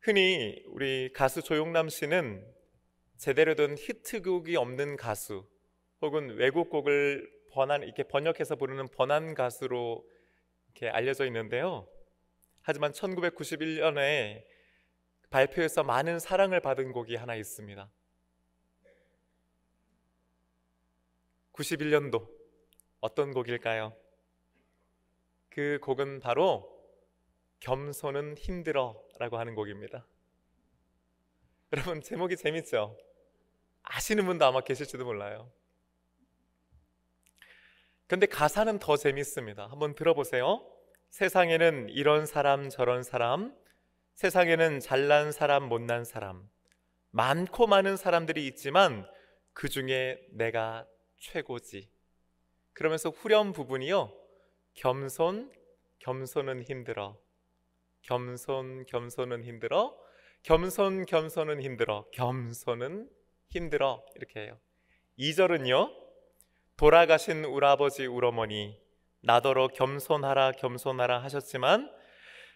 흔히 우리 가수 조용남 씨는 제대로 된 히트곡이 없는 가수 혹은 외국 곡을 이렇게 번역해서 부르는 번안 가수로 이렇게 알려져 있는데요. 하지만 1991년에 발표해서 많은 사랑을 받은 곡이 하나 있습니다. 91년도 어떤 곡일까요? 그 곡은 바로 겸손은 힘들어 라고 하는 곡입니다. 여러분, 제목이 재밌죠? 아시는 분도 아마 계실지도 몰라요. 근데 가사는 더 재밌습니다. 한번 들어보세요. 세상에는 이런 사람 저런 사람, 세상에는 잘난 사람 못난 사람, 많고 많은 사람들이 있지만 그 중에 내가 최고지. 그러면서 후렴 부분이요, 겸손은 힘들어, 겸손은 힘들어, 겸손은 힘들어, 겸손은 힘들어, 이렇게 해요. 2절은요, 돌아가신 우라버지 우러머니 나더러 겸손하라 하셨지만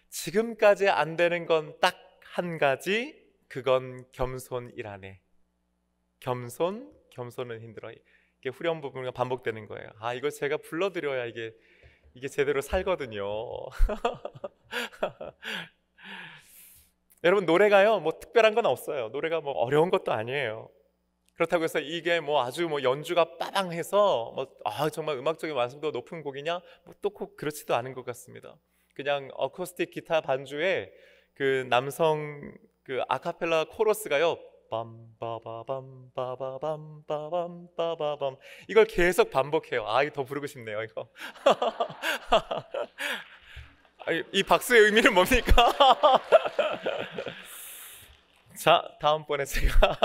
지금까지 안 되는 건 딱 한 가지, 그건 겸손이라네. 겸손은 힘들어. 이게 후렴 부분이 반복되는 거예요. 이거 제가 불러드려야 이게 제대로 살거든요. 여러분, 노래가요 뭐 특별한 건 없어요. 노래가 뭐 어려운 것도 아니에요. 그렇다고 해서 이게 뭐 아주 뭐 연주가 빠방해서 정말 음악적인 완성도가 높은 곡이냐? 뭐 또 꼭 그렇지도 않은 것 같습니다. 그냥 어쿠스틱 기타 반주에 그 남성 그 아카펠라 코러스가요, 빰빠바밤 빠바밤 빠밤 빠바밤, 이걸 계속 반복해요. 이거 더 부르고 싶네요, 이거. 이 박수의 의미는 뭡니까? 자, 다음번에 제가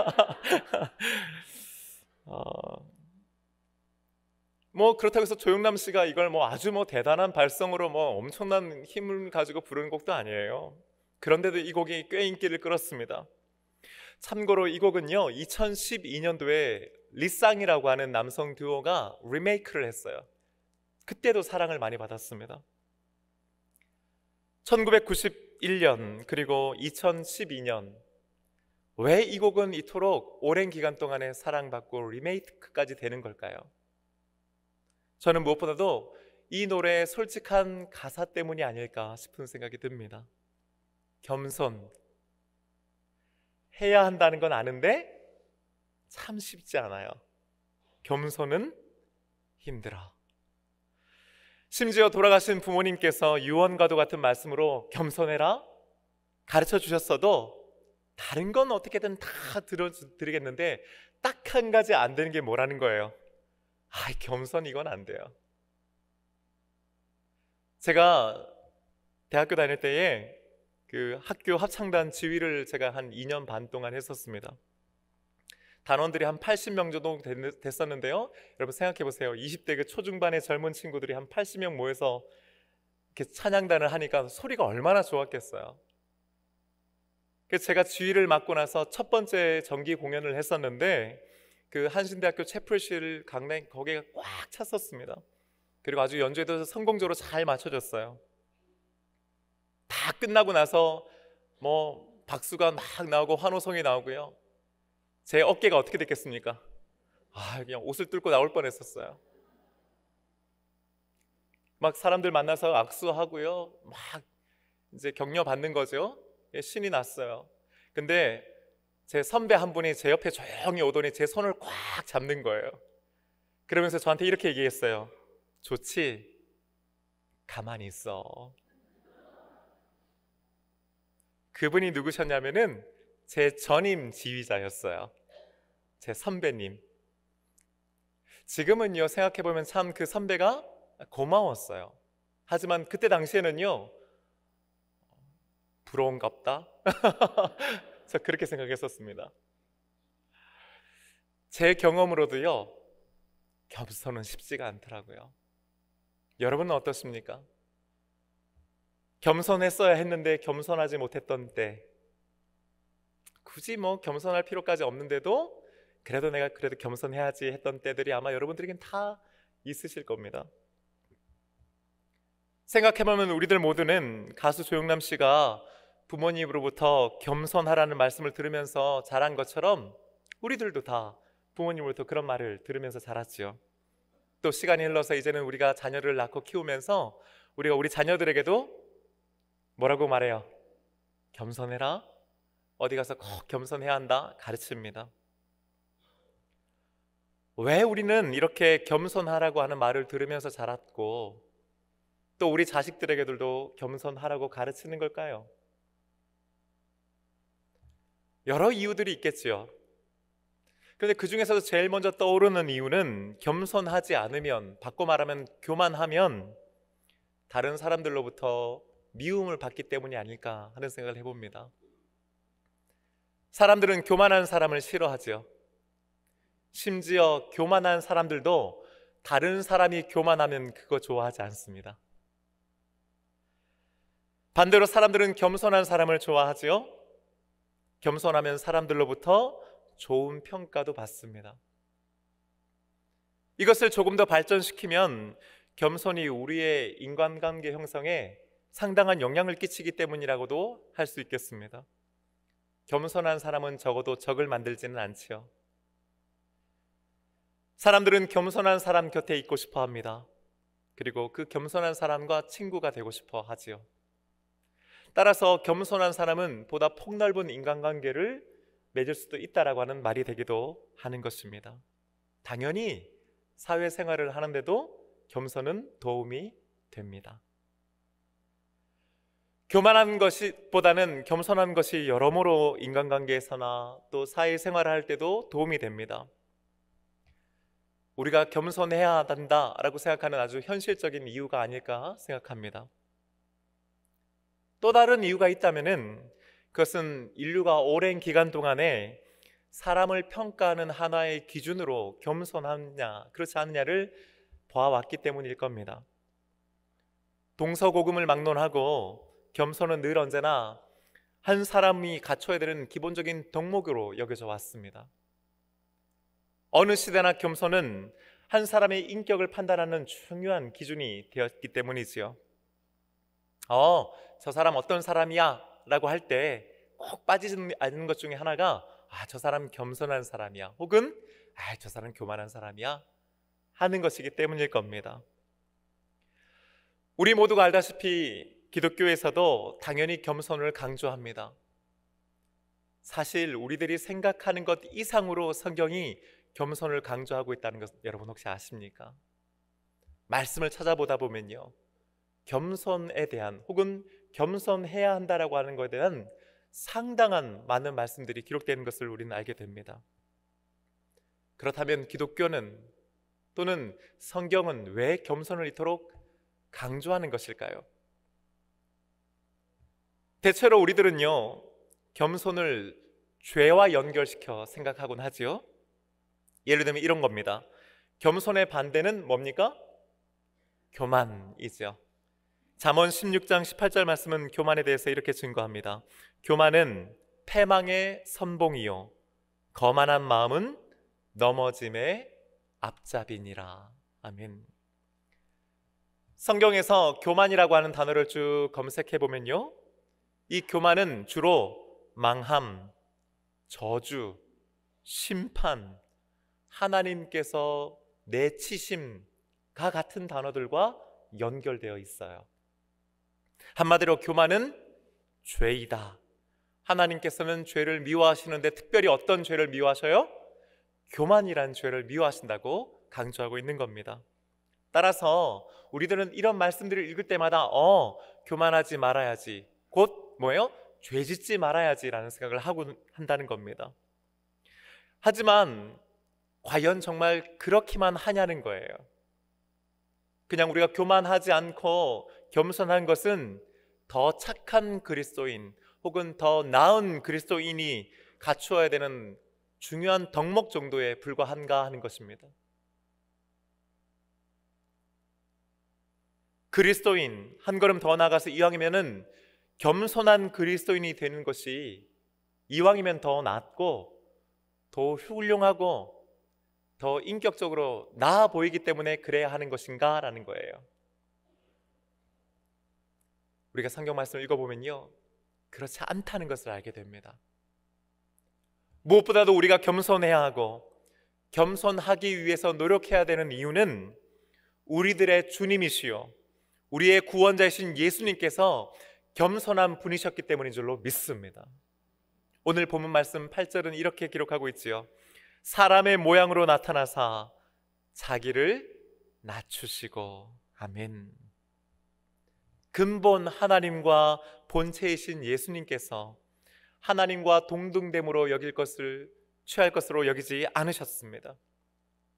뭐 그렇다고 해서 조용남 씨가 이걸 뭐 아주 뭐 대단한 발성으로 뭐 엄청난 힘을 가지고 부르는 곡도 아니에요. 그런데도 이 곡이 꽤 인기를 끌었습니다. 참고로 이 곡은요, 2012년도에 리쌍이라고 하는 남성 듀오가 리메이크를 했어요. 그때도 사랑을 많이 받았습니다. 1991년 그리고 2012년, 왜 이 곡은 이토록 오랜 기간 동안에 사랑받고 리메이크까지 되는 걸까요? 저는 무엇보다도 이 노래의 솔직한 가사 때문이 아닐까 싶은 생각이 듭니다. 겸손, 해야 한다는 건 아는데 참 쉽지 않아요. 겸손은 힘들어. 심지어 돌아가신 부모님께서 유언과도 같은 말씀으로 겸손해라 가르쳐 주셨어도 다른 건 어떻게든 다 들어드리겠는데 딱 한 가지 안 되는 게 뭐라는 거예요. 겸손, 이건 안 돼요. 제가 대학교 다닐 때에 그 학교 합창단 지휘를 제가 한 2년 반 동안 했었습니다. 단원들이 한 80명 정도 됐었는데요. 여러분 생각해 보세요. 20대 그 초중반의 젊은 친구들이 한 80명 모여서 이렇게 찬양단을 하니까 소리가 얼마나 좋았겠어요. 그래서 제가 지휘를 맡고 나서 첫 번째 정기 공연을 했었는데 그 한신대학교 채플실 강당 거기가 꽉 찼었습니다. 그리고 아주 연주에도 성공적으로 잘 맞춰졌어요. 다 끝나고 나서 뭐 박수가 막 나오고 환호성이 나오고요. 제 어깨가 어떻게 됐겠습니까? 그냥 옷을 뚫고 나올 뻔했었어요. 막 사람들 만나서 악수하고요, 막 이제 격려 받는 거죠. 신이 났어요. 근데 제 선배 한 분이 제 옆에 조용히 오더니 제 손을 꽉 잡는 거예요. 그러면서 저한테 이렇게 얘기했어요. 좋지? 가만히 있어. 그분이 누구셨냐면은 제 전임 지휘자였어요. 제 선배님. 지금은요 생각해보면 참 그 선배가 고마웠어요. 하지만 그때 당시에는요, 부러운갑다. 저 그렇게 생각했었습니다. 제 경험으로도요, 겸손은 쉽지가 않더라고요. 여러분은 어떻습니까? 겸손했어야 했는데 겸손하지 못했던 때, 굳이 뭐 겸손할 필요까지 없는데도 그래도 내가 그래도 겸손해야지 했던 때들이 아마 여러분들에겐 다 있으실 겁니다. 생각해보면 우리들 모두는 가수 조용남 씨가 부모님으로부터 겸손하라는 말씀을 들으면서 자란 것처럼 우리들도 다 부모님으로부터 그런 말을 들으면서 자랐지요. 또 시간이 흘러서 이제는 우리가 자녀를 낳고 키우면서 우리가 우리 자녀들에게도 뭐라고 말해요? 겸손해라. 어디 가서 꼭 겸손해야 한다 가르칩니다. 왜 우리는 이렇게 겸손하라고 하는 말을 들으면서 자랐고 또 우리 자식들에게도 겸손하라고 가르치는 걸까요? 여러 이유들이 있겠지요. 그런데 그 중에서도 제일 먼저 떠오르는 이유는 겸손하지 않으면, 바꿔 말하면 교만하면 다른 사람들로부터 미움을 받기 때문이 아닐까 하는 생각을 해봅니다. 사람들은 교만한 사람을 싫어하죠. 심지어 교만한 사람들도 다른 사람이 교만하면 그거 좋아하지 않습니다. 반대로 사람들은 겸손한 사람을 좋아하지요. 겸손하면 사람들로부터 좋은 평가도 받습니다. 이것을 조금 더 발전시키면 겸손이 우리의 인간관계 형성에 상당한 영향을 끼치기 때문이라고도 할 수 있겠습니다. 겸손한 사람은 적어도 적을 만들지는 않지요. 사람들은 겸손한 사람 곁에 있고 싶어 합니다. 그리고 그 겸손한 사람과 친구가 되고 싶어 하지요. 따라서 겸손한 사람은 보다 폭넓은 인간관계를 맺을 수도 있다라고 하는 말이 되기도 하는 것입니다. 당연히 사회생활을 하는데도 겸손은 도움이 됩니다. 교만한 것보다는 겸손한 것이 여러모로 인간관계에서나 또 사회생활을 할 때도 도움이 됩니다. 우리가 겸손해야 한다라고 생각하는 아주 현실적인 이유가 아닐까 생각합니다. 또 다른 이유가 있다면은 그것은 인류가 오랜 기간 동안에 사람을 평가하는 하나의 기준으로 겸손하냐 그렇지 않느냐를 보아왔기 때문일 겁니다. 동서고금을 막론하고 겸손은 늘 언제나 한 사람이 갖춰야 되는 기본적인 덕목으로 여겨져 왔습니다. 어느 시대나 겸손은 한 사람의 인격을 판단하는 중요한 기준이 되었기 때문이지요. 저 사람 어떤 사람이야 라고 할 때 꼭 빠지지 않는 것 중에 하나가 저 사람 겸손한 사람이야 혹은 저 사람 교만한 사람이야 하는 것이기 때문일 겁니다. 우리 모두가 알다시피 기독교에서도 당연히 겸손을 강조합니다. 사실 우리들이 생각하는 것 이상으로 성경이 겸손을 강조하고 있다는 것 여러분 혹시 아십니까? 말씀을 찾아보다 보면요, 겸손에 대한 혹은 겸손해야 한다라고 하는 것에 대한 상당한 많은 말씀들이 기록되는 것을 우리는 알게 됩니다. 그렇다면 기독교는 또는 성경은 왜 겸손을 이토록 강조하는 것일까요? 대체로 우리들은요, 겸손을 죄와 연결시켜 생각하곤 하지요. 예를 들면 이런 겁니다. 겸손의 반대는 뭡니까? 교만이죠. 잠언 16장 18절 말씀은 교만에 대해서 이렇게 증거합니다. 교만은 패망의 선봉이요 거만한 마음은 넘어짐의 앞잡이니라. 아멘. 성경에서 교만이라고 하는 단어를 쭉 검색해 보면요, 이 교만은 주로 망함, 저주, 심판, 하나님께서 내치심과 같은 단어들과 연결되어 있어요. 한마디로 교만은 죄이다. 하나님께서는 죄를 미워하시는데 특별히 어떤 죄를 미워하셔요? 교만이란 죄를 미워하신다고 강조하고 있는 겁니다. 따라서 우리들은 이런 말씀들을 읽을 때마다 교만하지 말아야지, 곧 뭐예요? 죄 짓지 말아야지라는 생각을 하고 한다는 겁니다. 하지만 과연 정말 그렇게만 하냐는 거예요. 그냥 우리가 교만하지 않고 겸손한 것은 더 착한 그리스도인 혹은 더 나은 그리스도인이 갖추어야 되는 중요한 덕목 정도에 불과한가 하는 것입니다. 그리스도인, 한 걸음 더 나아가서 이왕이면은 겸손한 그리스도인이 되는 것이 이왕이면 더 낫고 더 훌륭하고 더 인격적으로 나아 보이기 때문에 그래야 하는 것인가 라는 거예요. 우리가 성경 말씀을 읽어보면요, 그렇지 않다는 것을 알게 됩니다. 무엇보다도 우리가 겸손해야 하고 겸손하기 위해서 노력해야 되는 이유는 우리들의 주님이시요 우리의 구원자이신 예수님께서 겸손한 분이셨기 때문인 줄로 믿습니다. 오늘 본문 말씀 8절은 이렇게 기록하고 있지요. 사람의 모양으로 나타나사 자기를 낮추시고. 아멘. 근본 하나님과 본체이신 예수님께서 하나님과 동등됨으로 여길 것을 취할 것으로 여기지 않으셨습니다.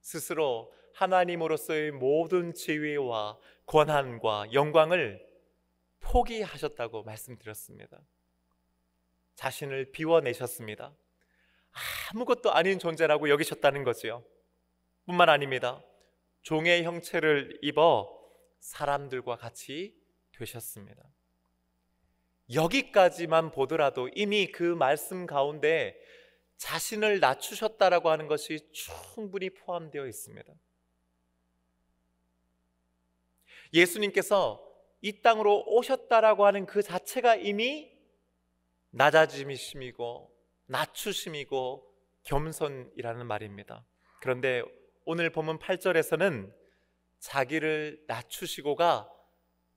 스스로 하나님으로서의 모든 지위와 권한과 영광을 포기하셨다고 말씀드렸습니다. 자신을 비워내셨습니다. 아무것도 아닌 존재라고 여기셨다는 거지요. 뿐만 아닙니다. 종의 형체를 입어 사람들과 같이 되셨습니다. 여기까지만 보더라도 이미 그 말씀 가운데 자신을 낮추셨다라고 하는 것이 충분히 포함되어 있습니다. 예수님께서 이 땅으로 오셨다라고 하는 그 자체가 이미 낮아짐이심이고 낮추심이고 겸손이라는 말입니다. 그런데 오늘 본문 8절에서는 자기를 낮추시고가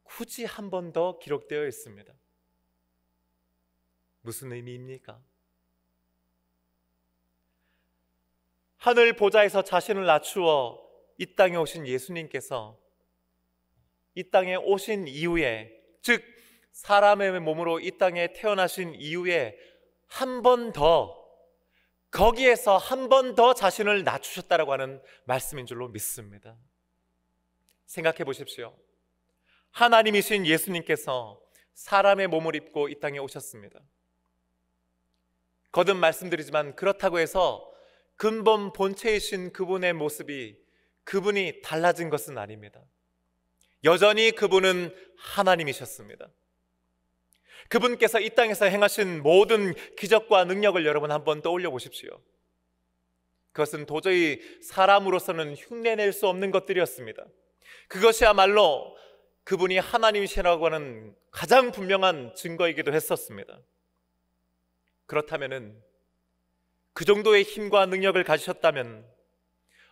굳이 한 번 더 기록되어 있습니다. 무슨 의미입니까? 하늘 보좌에서 자신을 낮추어 이 땅에 오신 예수님께서 이 땅에 오신 이후에, 즉 사람의 몸으로 이 땅에 태어나신 이후에 한 번 더, 거기에서 한 번 더 자신을 낮추셨다라고 하는 말씀인 줄로 믿습니다. 생각해 보십시오. 하나님이신 예수님께서 사람의 몸을 입고 이 땅에 오셨습니다. 거듭 말씀드리지만 그렇다고 해서 근본 본체이신 그분의 모습이, 그분이 달라진 것은 아닙니다. 여전히 그분은 하나님이셨습니다. 그분께서 이 땅에서 행하신 모든 기적과 능력을 여러분 한번 떠올려 보십시오. 그것은 도저히 사람으로서는 흉내낼 수 없는 것들이었습니다. 그것이야말로 그분이 하나님이시라고 하는 가장 분명한 증거이기도 했었습니다. 그렇다면 그 정도의 힘과 능력을 가지셨다면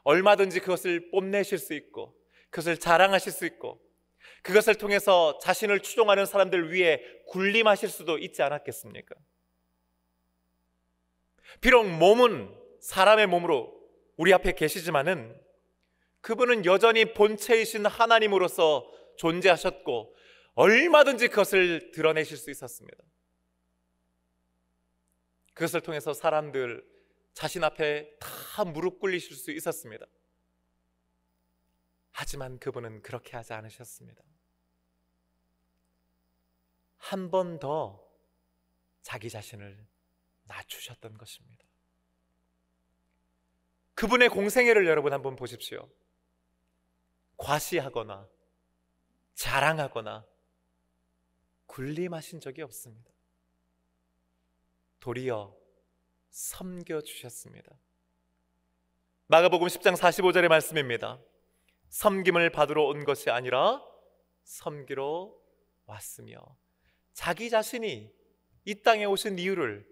얼마든지 그것을 뽐내실 수 있고 그것을 자랑하실 수 있고 그것을 통해서 자신을 추종하는 사람들 위에 군림하실 수도 있지 않았겠습니까? 비록 몸은 사람의 몸으로 우리 앞에 계시지만은 그분은 여전히 본체이신 하나님으로서 존재하셨고 얼마든지 그것을 드러내실 수 있었습니다. 그것을 통해서 사람들 자신 앞에 다 무릎 꿇리실 수 있었습니다. 하지만 그분은 그렇게 하지 않으셨습니다. 한 번 더 자기 자신을 낮추셨던 것입니다. 그분의 공생애를 여러분 한번 보십시오. 과시하거나 자랑하거나 군림하신 적이 없습니다. 도리어 섬겨주셨습니다. 마가복음 10장 45절의 말씀입니다. 섬김을 받으러 온 것이 아니라 섬기러 왔으며, 자기 자신이 이 땅에 오신 이유를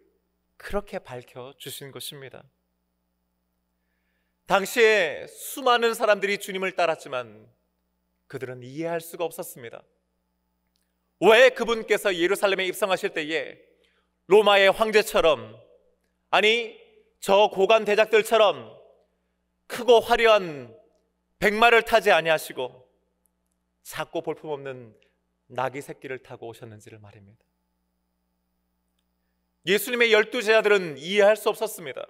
그렇게 밝혀주신 것입니다. 당시에 수많은 사람들이 주님을 따랐지만 그들은 이해할 수가 없었습니다. 왜 그분께서 예루살렘에 입성하실 때에 로마의 황제처럼, 아니 저 고관 대작들처럼 크고 화려한 백마를 타지 아니하시고 작고 볼품없는 나귀 새끼를 타고 오셨는지를 말입니다. 예수님의 12제자들은 이해할 수 없었습니다.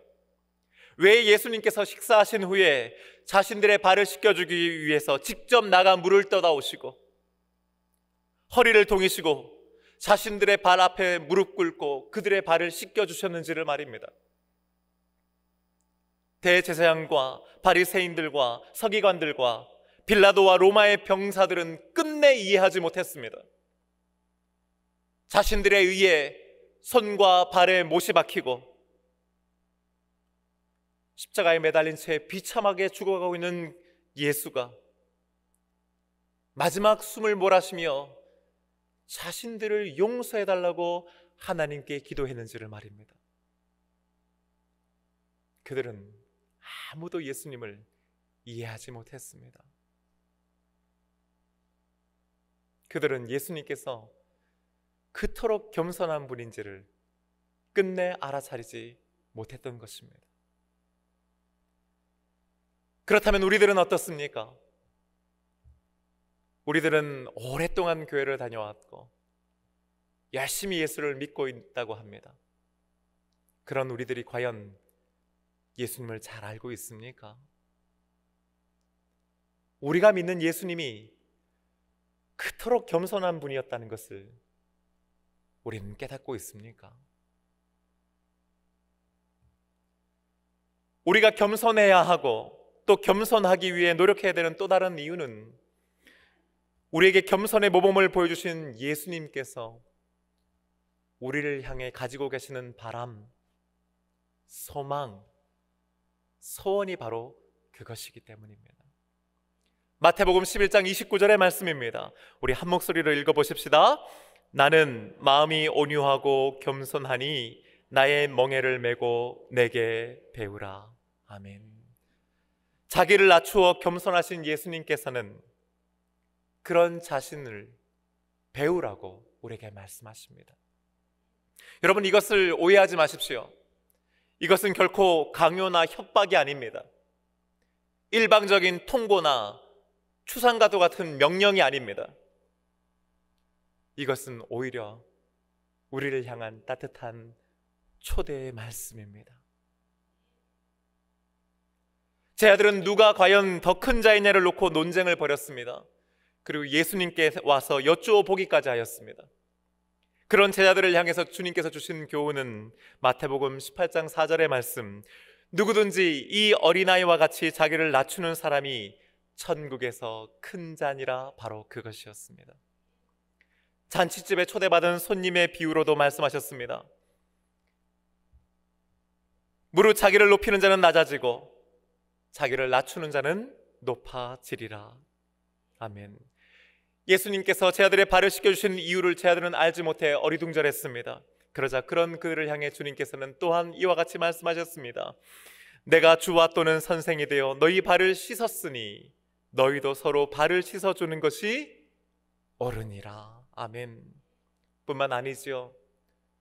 왜 예수님께서 식사하신 후에 자신들의 발을 씻겨주기 위해서 직접 나가 물을 떠다 오시고 허리를 동이시고 자신들의 발 앞에 무릎 꿇고 그들의 발을 씻겨주셨는지를 말입니다. 대제사장과 바리새인들과 서기관들과 빌라도와 로마의 병사들은 끝내 이해하지 못했습니다. 자신들에 의해 손과 발에 못이 박히고 십자가에 매달린 채 비참하게 죽어가고 있는 예수가 마지막 숨을 몰아쉬며 자신들을 용서해달라고 하나님께 기도했는지를 말입니다. 그들은 아무도 예수님을 이해하지 못했습니다. 그들은 예수님께서 그토록 겸손한 분인지를 끝내 알아차리지 못했던 것입니다. 그렇다면 우리들은 어떻습니까? 우리들은 오랫동안 교회를 다녀왔고 열심히 예수를 믿고 있다고 합니다. 그런 우리들이 과연 예수님을 잘 알고 있습니까? 우리가 믿는 예수님이 그토록 겸손한 분이었다는 것을 우리는 깨닫고 있습니까? 우리가 겸손해야 하고 또 겸손하기 위해 노력해야 되는 또 다른 이유는 우리에게 겸손의 모범을 보여주신 예수님께서 우리를 향해 가지고 계시는 바람, 소망, 소원이 바로 그것이기 때문입니다. 마태복음 11장 29절의 말씀입니다. 우리 한 목소리로 읽어보십시다. 나는 마음이 온유하고 겸손하니 나의 멍에를 메고 내게 배우라. 아멘. 자기를 낮추어 겸손하신 예수님께서는 그런 자신을 배우라고 우리에게 말씀하십니다. 여러분, 이것을 오해하지 마십시오. 이것은 결코 강요나 협박이 아닙니다. 일방적인 통고나 추상과도 같은 명령이 아닙니다. 이것은 오히려 우리를 향한 따뜻한 초대의 말씀입니다. 제 아들은 누가 과연 더 큰 자이냐를 놓고 논쟁을 벌였습니다. 그리고 예수님께 와서 여쭈어 보기까지 하였습니다. 그런 제자들을 향해서 주님께서 주신 교훈은 마태복음 18장 4절의 말씀, 누구든지 이 어린아이와 같이 자기를 낮추는 사람이 천국에서 큰 자니라, 바로 그것이었습니다. 잔치집에 초대받은 손님의 비유로도 말씀하셨습니다. 무릇 자기를 높이는 자는 낮아지고 자기를 낮추는 자는 높아지리라. 아멘. 예수님께서 제 아들의 발을 씻겨주신 이유를 제 아들은 알지 못해 어리둥절했습니다. 그러자 그런 그들을 향해 주님께서는 또한 이와 같이 말씀하셨습니다. 내가 주와 또는 선생이 되어 너희 발을 씻었으니 너희도 서로 발을 씻어주는 것이 옳으니라. 아멘. 뿐만 아니지요,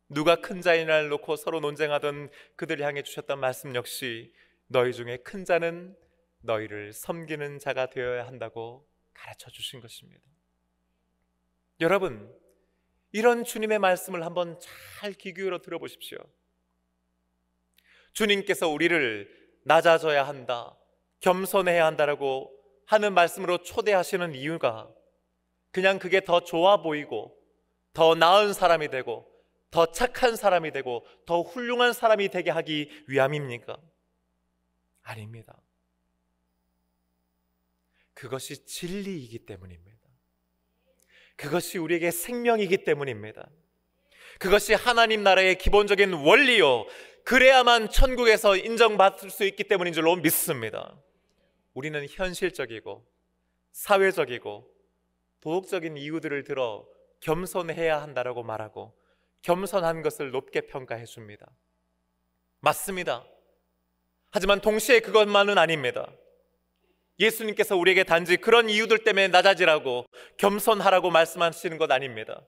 누가 큰 자이냐를 놓고 서로 논쟁하던 그들을 향해 주셨던 말씀 역시 너희 중에 큰 자는 너희를 섬기는 자가 되어야 한다고 가르쳐 주신 것입니다. 여러분, 이런 주님의 말씀을 한번 잘 귀 기울여 들어보십시오. 주님께서 우리를 낮아져야 한다, 겸손해야 한다라고 하는 말씀으로 초대하시는 이유가 그냥 그게 더 좋아 보이고 더 나은 사람이 되고 더 착한 사람이 되고 더 훌륭한 사람이 되게 하기 위함입니까? 아닙니다. 그것이 진리이기 때문입니다. 그것이 우리에게 생명이기 때문입니다. 그것이 하나님 나라의 기본적인 원리요, 그래야만 천국에서 인정받을 수 있기 때문인 줄로 믿습니다. 우리는 현실적이고 사회적이고 도덕적인 이유들을 들어 겸손해야 한다라고 말하고 겸손한 것을 높게 평가해 줍니다. 맞습니다. 하지만 동시에 그것만은 아닙니다. 예수님께서 우리에게 단지 그런 이유들 때문에 낮아지라고, 겸손하라고 말씀하시는 것 아닙니다.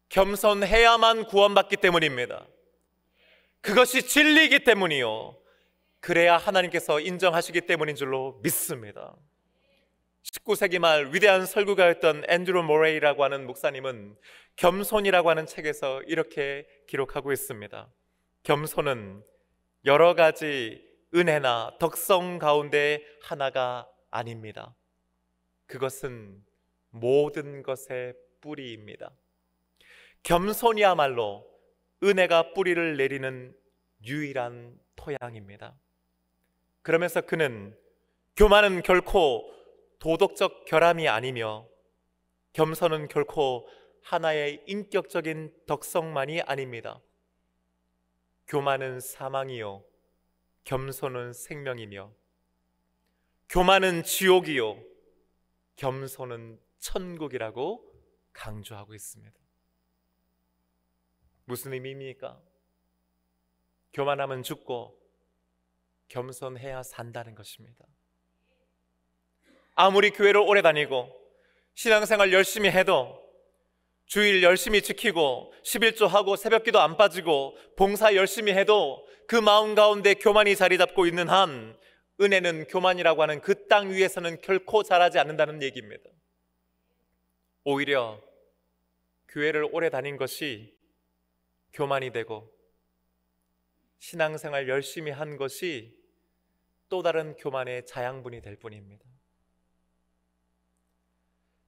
겸손해야만 구원받기 때문입니다. 그것이 진리이기 때문이요, 그래야 하나님께서 인정하시기 때문인 줄로 믿습니다. 19세기 말 위대한 설교가였던 앤드루 모레이라고 하는 목사님은 겸손이라고 하는 책에서 이렇게 기록하고 있습니다. 겸손은 여러 가지 은혜나 덕성 가운데 하나가 아닙니다. 그것은 모든 것의 뿌리입니다. 겸손이야말로 은혜가 뿌리를 내리는 유일한 토양입니다. 그러면서 그는 교만은 결코 도덕적 결함이 아니며 겸손은 결코 하나의 인격적인 덕성만이 아닙니다. 교만은 사망이요, 겸손은 생명이며, 교만은 지옥이요, 겸손은 천국이라고 강조하고 있습니다. 무슨 의미입니까? 교만하면 죽고 겸손해야 산다는 것입니다. 아무리 교회를 오래 다니고 신앙생활 열심히 해도 주일 열심히 지키고 11조하고 새벽기도 안 빠지고 봉사 열심히 해도 그 마음 가운데 교만이 자리 잡고 있는 한 은혜는 교만이라고 하는 그 땅 위에서는 결코 자라지 않는다는 얘기입니다. 오히려 교회를 오래 다닌 것이 교만이 되고 신앙생활 열심히 한 것이 또 다른 교만의 자양분이 될 뿐입니다.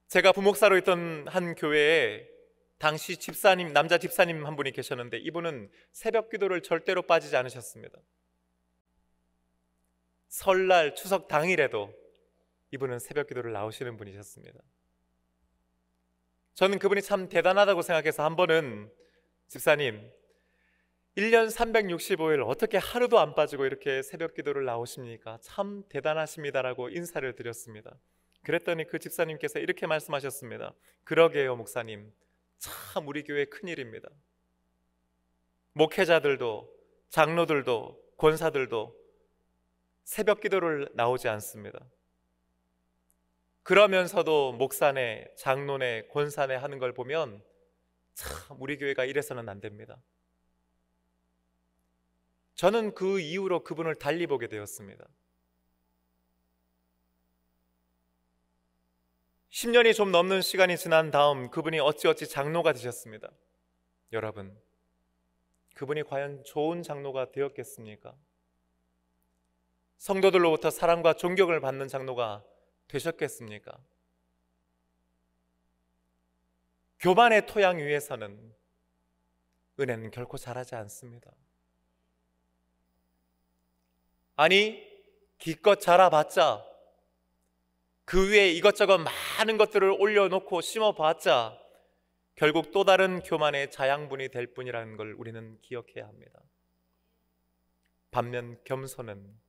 제가 부목사로 있던 한 교회에 당시 집사님, 남자 집사님 한 분이 계셨는데 이분은 새벽 기도를 절대로 빠지지 않으셨습니다. 설날, 추석 당일에도 이분은 새벽 기도를 나오시는 분이셨습니다. 저는 그분이 참 대단하다고 생각해서 한 번은 집사님, 1년 365일 어떻게 하루도 안 빠지고 이렇게 새벽 기도를 나오십니까? 참 대단하십니다라고 인사를 드렸습니다. 그랬더니 그 집사님께서 이렇게 말씀하셨습니다. 그러게요, 목사님. 참 우리 교회 큰일입니다. 목회자들도 장로들도 권사들도 새벽 기도를 나오지 않습니다. 그러면서도 목사네, 장로네, 권사네 하는 걸 보면 참 우리 교회가 이래서는 안 됩니다. 저는 그 이후로 그분을 달리 보게 되었습니다. 10년이 좀 넘는 시간이 지난 다음 그분이 어찌어찌 장로가 되셨습니다. 여러분, 그분이 과연 좋은 장로가 되었겠습니까? 성도들로부터 사랑과 존경을 받는 장로가 되셨겠습니까? 교만의 토양 위에서는 은혜는 결코 자라지 않습니다. 아니, 기껏 자라봤자 그 위에 이것저것 많은 것들을 올려놓고 심어봤자 결국 또 다른 교만의 자양분이 될 뿐이라는 걸 우리는 기억해야 합니다. 반면 겸손은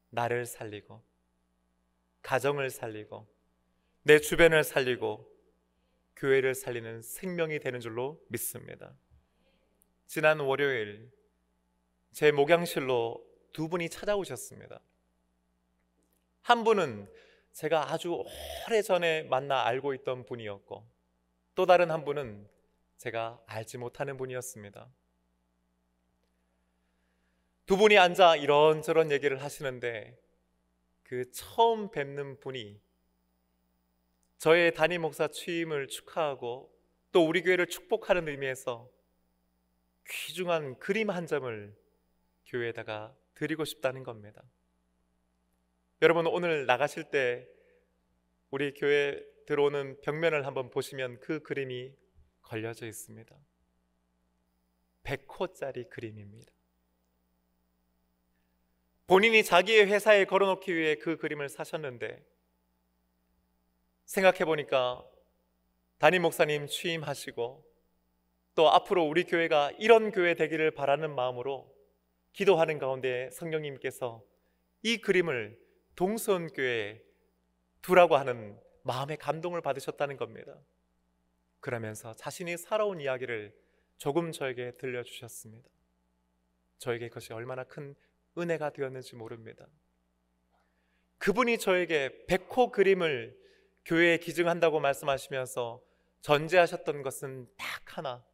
나를 살리고 가정을 살리고 내 주변을 살리고 교회를 살리는 생명이 되는 줄로 믿습니다. 지난 월요일 제 목양실로 두 분이 찾아오셨습니다. 한 분은 제가 아주 오래전에 만나 알고 있던 분이었고 또 다른 한 분은 제가 알지 못하는 분이었습니다. 두 분이 앉아 이런저런 얘기를 하시는데 그 처음 뵙는 분이 저의 담임 목사 취임을 축하하고 또 우리 교회를 축복하는 의미에서 귀중한 그림 한 점을 교회에다가 드리고 싶다는 겁니다. 여러분, 오늘 나가실 때 우리 교회 들어오는 벽면을 한번 보시면 그 그림이 걸려져 있습니다. 100호짜리 그림입니다. 본인이 자기의 회사에 걸어놓기 위해 그 그림을 사셨는데 생각해보니까 담임 목사님 취임하시고 또 앞으로 우리 교회가 이런 교회 되기를 바라는 마음으로 기도하는 가운데 성령님께서 이 그림을 동서원교회에 두라고 하는 마음의 감동을 받으셨다는 겁니다. 그러면서 자신이 살아온 이야기를 조금 저에게 들려주셨습니다. 저에게 그것이 얼마나 큰 은혜가 되었는지 모릅니다. 그분이 저에게 100호 그림을 교회에 기증한다고 말씀하시면서 전제하셨던 것은 딱 하나,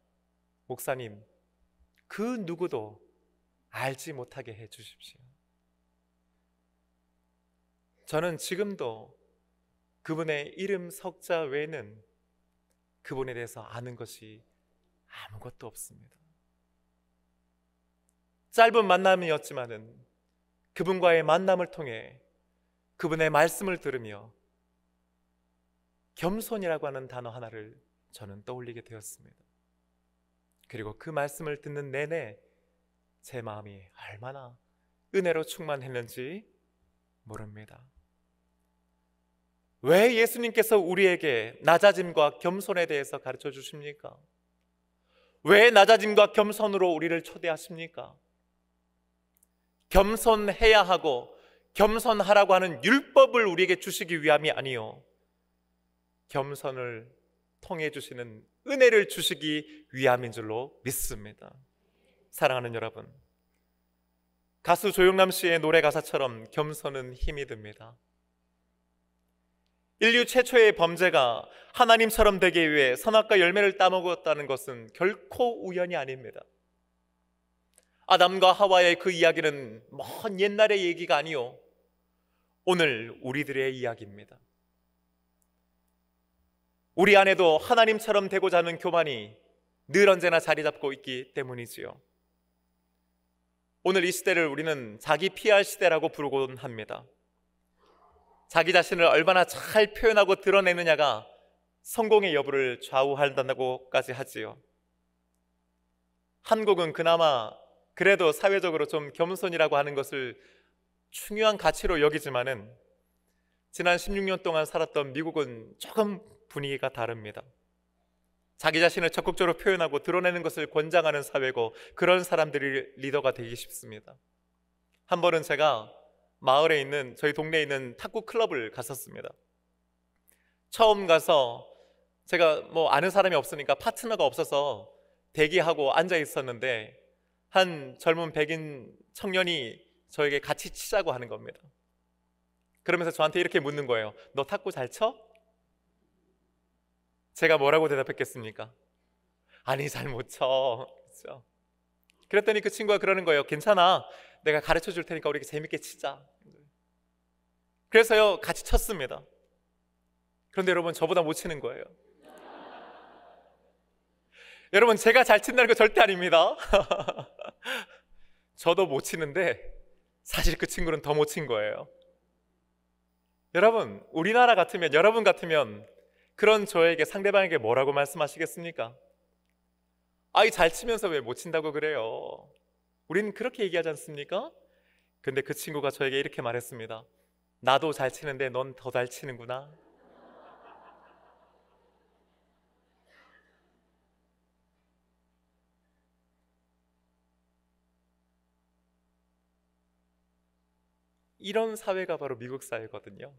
목사님, 그 누구도 알지 못하게 해 주십시오. 저는 지금도 그분의 이름 석자 외에는 그분에 대해서 아는 것이 아무것도 없습니다. 짧은 만남이었지만은 그분과의 만남을 통해 그분의 말씀을 들으며 겸손이라고 하는 단어 하나를 저는 떠올리게 되었습니다. 그리고 그 말씀을 듣는 내내 제 마음이 얼마나 은혜로 충만했는지 모릅니다. 왜 예수님께서 우리에게 낮아짐과 겸손에 대해서 가르쳐 주십니까? 왜 낮아짐과 겸손으로 우리를 초대하십니까? 겸손해야 하고 겸손하라고 하는 율법을 우리에게 주시기 위함이 아니요, 겸손을 통해 주시는 은혜를 주시기 위함인 줄로 믿습니다. 사랑하는 여러분, 가수 조영남 씨의 노래 가사처럼 겸손은 힘이 듭니다. 인류 최초의 범죄가 하나님처럼 되기 위해 선악과 열매를 따먹었다는 것은 결코 우연이 아닙니다. 아담과 하와의 그 이야기는 먼 옛날의 얘기가 아니요, 오늘 우리들의 이야기입니다. 우리 안에도 하나님처럼 되고자 하는 교만이 늘 언제나 자리 잡고 있기 때문이지요. 오늘 이 시대를 우리는 자기 PR 시대라고 부르곤 합니다. 자기 자신을 얼마나 잘 표현하고 드러내느냐가 성공의 여부를 좌우한다고까지 하지요. 한국은 그나마 그래도 사회적으로 좀 겸손이라고 하는 것을 중요한 가치로 여기지만은 지난 16년 동안 살았던 미국은 조금 분위기가 다릅니다. 자기 자신을 적극적으로 표현하고 드러내는 것을 권장하는 사회고, 그런 사람들이 리더가 되기 쉽습니다. 한 번은 제가 마을에 있는, 저희 동네에 있는 탁구 클럽을 갔었습니다. 처음 가서 제가 아는 사람이 없으니까, 파트너가 없어서 대기하고 앉아 있었는데 한 젊은 백인 청년이 저에게 같이 치자고 하는 겁니다. 그러면서 저한테 이렇게 묻는 거예요. 너 탁구 잘 쳐? 제가 뭐라고 대답했겠습니까? 아니, 잘 못 쳐. 그렇죠? 그랬더니 그 친구가 그러는 거예요. 괜찮아, 내가 가르쳐 줄 테니까 우리 재밌게 치자. 그래서요, 같이 쳤습니다. 그런데 여러분, 저보다 못 치는 거예요. 여러분, 제가 잘 친다는 거 절대 아닙니다. 저도 못 치는데 사실 그 친구는 더 못 친 거예요. 여러분, 우리나라 같으면, 여러분 같으면 그런 저에게, 상대방에게 뭐라고 말씀하시겠습니까? 아이, 잘 치면서 왜 못 친다고 그래요? 우리는 그렇게 얘기하지 않습니까? 근데 그 친구가 저에게 이렇게 말했습니다. 나도 잘 치는데 넌 더 잘 치는구나. 이런 사회가 바로 미국 사회거든요.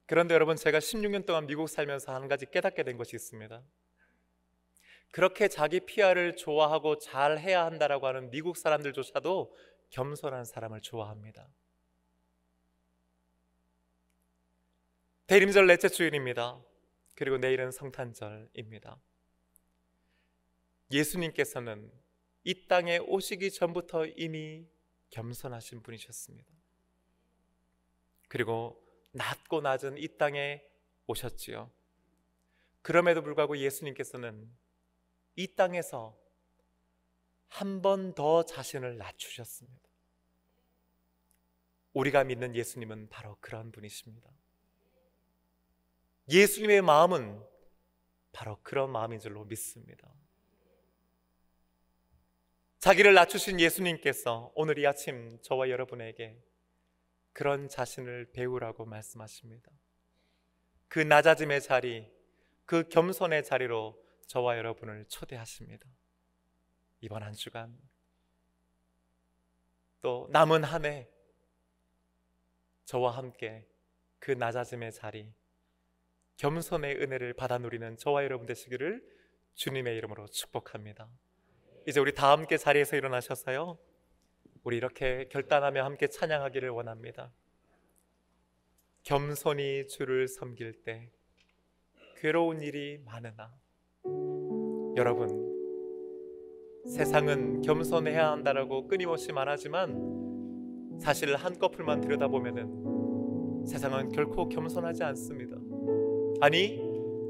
그런데 여러분, 제가 16년 동안 미국 살면서 한 가지 깨닫게 된 것이 있습니다. 그렇게 자기 PR을 좋아하고 잘 해야 한다라고 하는 미국 사람들조차도 겸손한 사람을 좋아합니다. 대림절 넷째 주일입니다. 그리고 내일은 성탄절입니다. 예수님께서는 이 땅에 오시기 전부터 이미 겸손하신 분이셨습니다. 그리고 낮고 낮은 이 땅에 오셨지요. 그럼에도 불구하고 예수님께서는 이 땅에서 한 번 더 자신을 낮추셨습니다. 우리가 믿는 예수님은 바로 그런 분이십니다. 예수님의 마음은 바로 그런 마음인 줄로 믿습니다. 자기를 낮추신 예수님께서 오늘 이 아침 저와 여러분에게 그런 자신을 배우라고 말씀하십니다. 그 낮아짐의 자리, 그 겸손의 자리로 저와 여러분을 초대하십니다. 이번 한 주간, 또 남은 한 해, 저와 함께 그 낮아짐의 자리, 겸손의 은혜를 받아 누리는 저와 여러분 되시기를 주님의 이름으로 축복합니다. 이제 우리 다 함께 자리에서 일어나셔서요, 우리 이렇게 결단하며 함께 찬양하기를 원합니다. 겸손히 주를 섬길 때 괴로운 일이 많으나, 여러분, 세상은 겸손해야 한다라고 끊임없이 말하지만 사실 한꺼풀만 들여다보면은 세상은 결코 겸손하지 않습니다. 아니,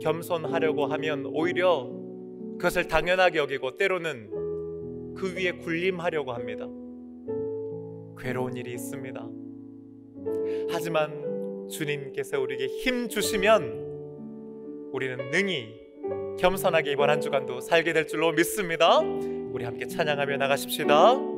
겸손하려고 하면 오히려 그것을 당연하게 여기고 때로는 그 위에 군림하려고 합니다. 괴로운 일이 있습니다. 하지만 주님께서 우리에게 힘 주시면 우리는 능히 겸손하게 이번 한 주간도 살게 될 줄로 믿습니다. 우리 함께 찬양하며 나가십시다.